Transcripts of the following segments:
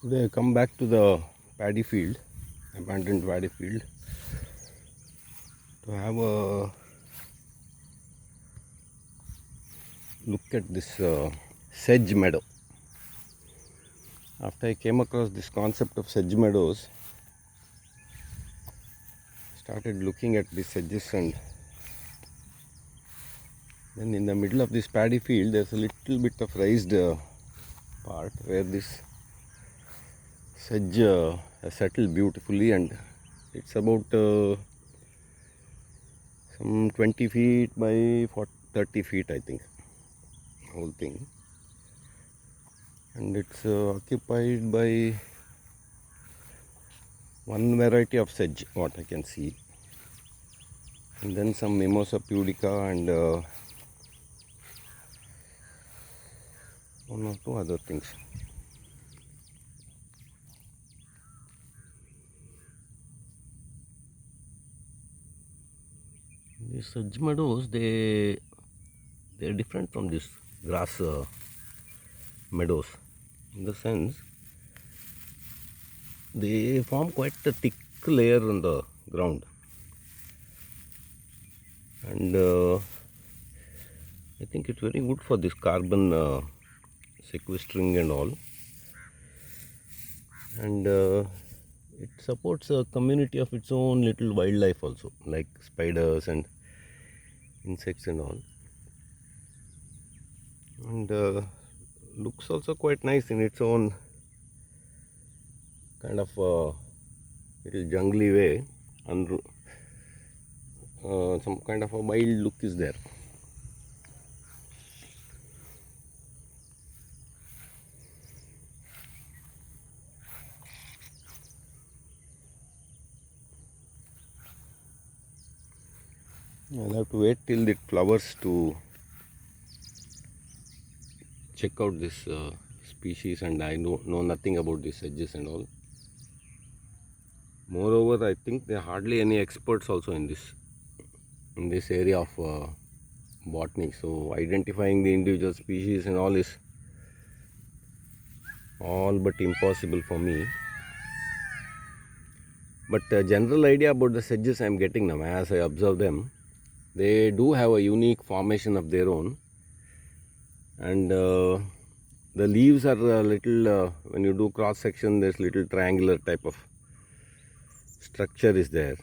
Today I come back to the paddy field, abandoned paddy field, to have a look at this sedge meadow. After I came across this concept of sedge meadows, started looking at the sedges, and then in the middle of this paddy field there's a little bit of raised part where this sedge has settled beautifully, and it's about some 20 feet by 30 feet, I think, whole thing. And it's occupied by one variety of sedge, what I can see, and then some mimosa pudica and one or two other things. These sedge meadows, they're different from this grass meadows, in the sense they form quite a thick layer on the ground, and I think it's very good for this carbon sequestering and all, and it supports a community of its own little wildlife also, like spiders and insects and all, and looks also quite nice in its own kind of little jungly way, and some kind of a wild look is there. I'll have to wait till it flowers to check out this species, and I know nothing about these sedges and all. Moreover, I think there are hardly any experts also in this area of botany, so identifying the individual species and all is all but impossible for me. But a general idea about the sedges I am getting now as I observe them. They do have a unique formation of their own, and the leaves are a little, when you do cross section, there's little triangular type of structure is there.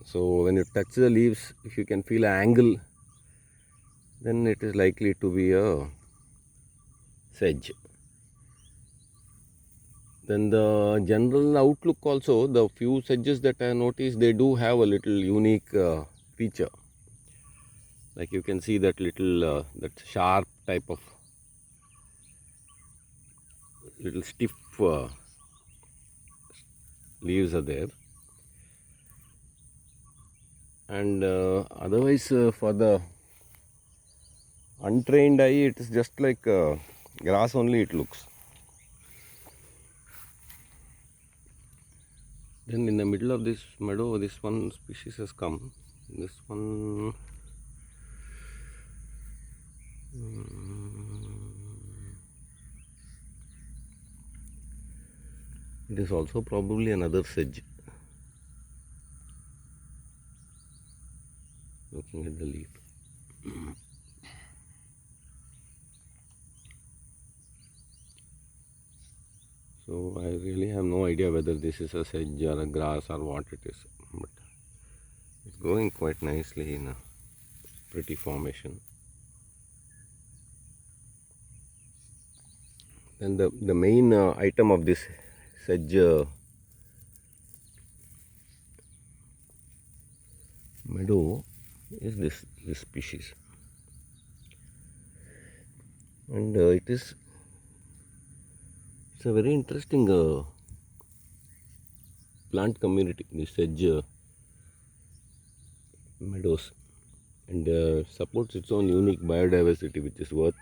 So when you touch the leaves, if you can feel an angle, then it is likely to be a sedge. Then the general outlook also, the few sedges that I noticed, they do have a little unique feature. Like you can see that little, that sharp type of little stiff leaves are there. And otherwise, for the untrained eye, it is just like grass only it looks. Then in the middle of this meadow, this one species has come. This one, it is also probably another sedge. Looking at the leaf. So I really have no idea whether this is a sedge or a grass or what it is, but it's growing quite nicely in a pretty formation. Then the main item of this sedge meadow is this species, and it's a very interesting plant community, the sedge meadows, and supports its own unique biodiversity, which is worth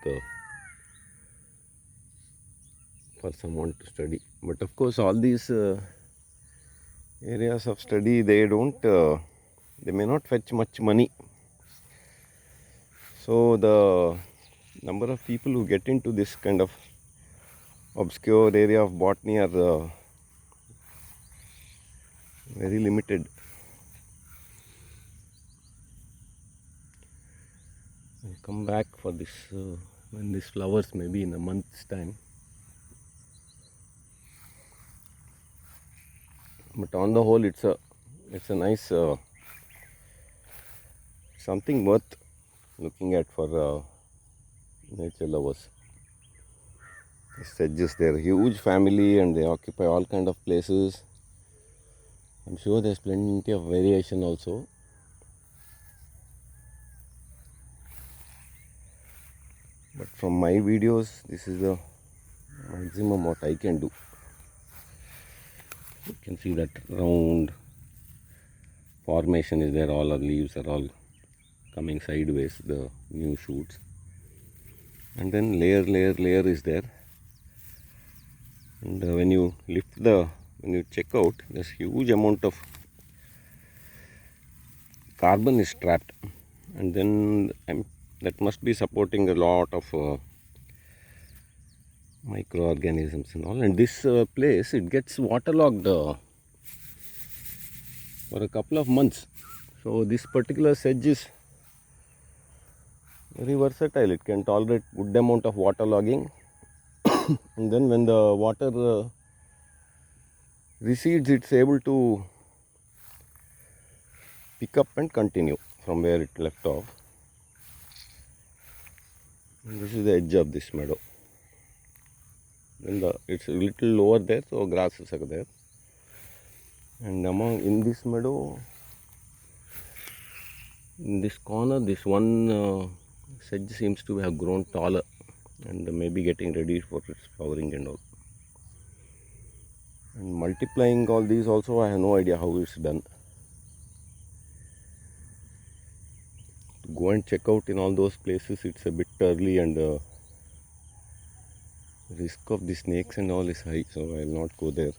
for someone to study. But of course, all these areas of study, they may not fetch much money. So the number of people who get into this kind of obscure area of botany are very limited. I'll come back for this when this flowers, maybe in a month's time. But on the whole, it's a nice something worth looking at for nature lovers. The sedges, they're a huge family and they occupy all kind of places. I'm sure there's plenty of variation also. But from my videos, this is the maximum what I can do. You can see that round formation is there, all the leaves are all coming sideways, the new shoots. And then layer is there. And when you check out, there's huge amount of carbon is trapped. And then that must be supporting a lot of microorganisms and all. And this place, it gets waterlogged for a couple of months. So this particular sedge is very versatile. It can tolerate good amount of waterlogging. And then when the water recedes, it's able to pick up and continue from where it left off. And this is the edge of this meadow. Then it's a little lower there, so grasses are there. And in this meadow, in this corner, this one sedge seems to have grown taller and maybe getting ready for its flowering and all. And multiplying all these also, I have no idea how it's done. To go and check out in all those places, it's a bit early and the risk of the snakes and all is high, so I will not go there.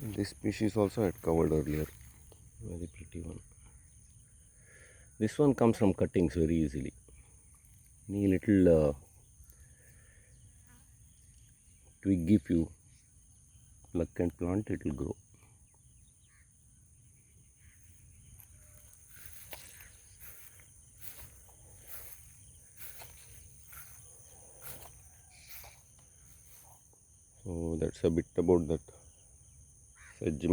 This species also I had covered earlier, very pretty one. This one comes from cuttings very easily. Any little twig, if you pluck and plant, it will grow. So that's a bit about that sedge.